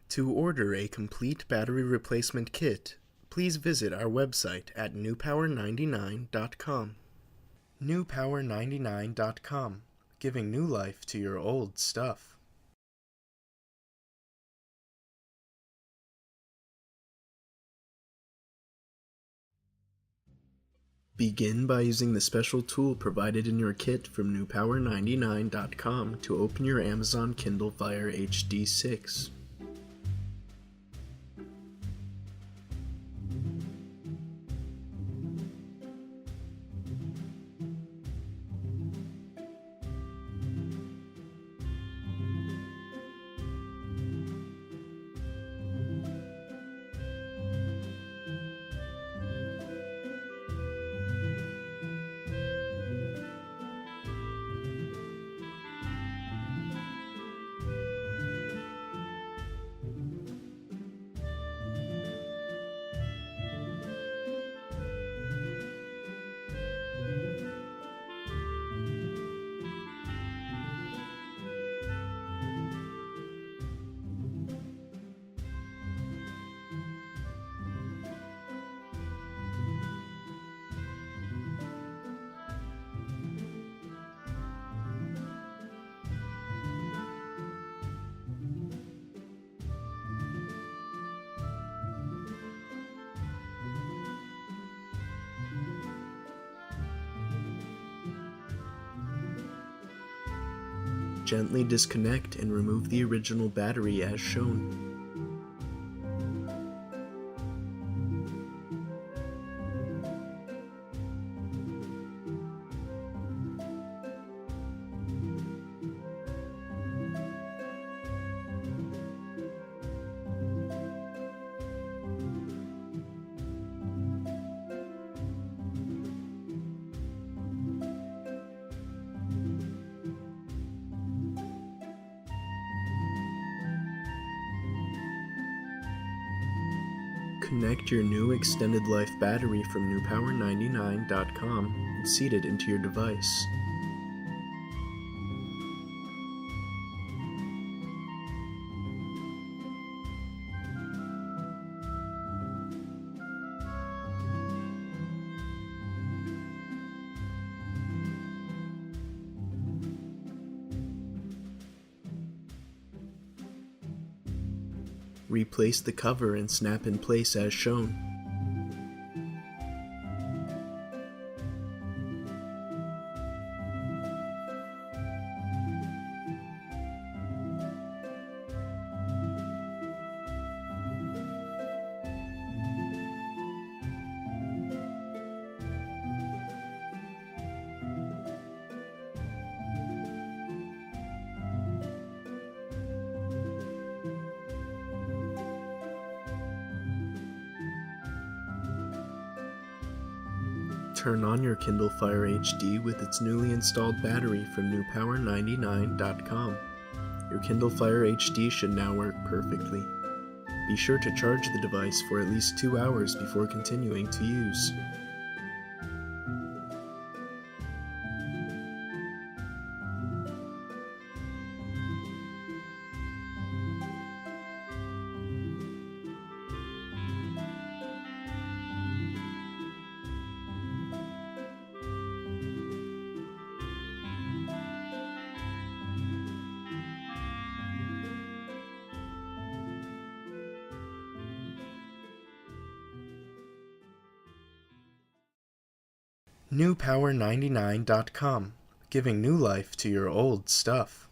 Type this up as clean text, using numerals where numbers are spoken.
To order a complete battery replacement kit, please visit our website at newpower99.com. Newpower99.com, giving new life to your old stuff. Begin by using the special tool provided in your kit from newpower99.com to open your Amazon Kindle Fire HD6. Gently disconnect and remove the original battery as shown. Connect your new extended life battery from newpower99.com and seat it into your device. Replace the cover and snap in place as shown. Turn on your Kindle Fire HD with its newly installed battery from newpower99.com. Your Kindle Fire HD should now work perfectly. Be sure to charge the device for at least 2 hours before continuing to use. Newpower99.com, giving new life to your old stuff.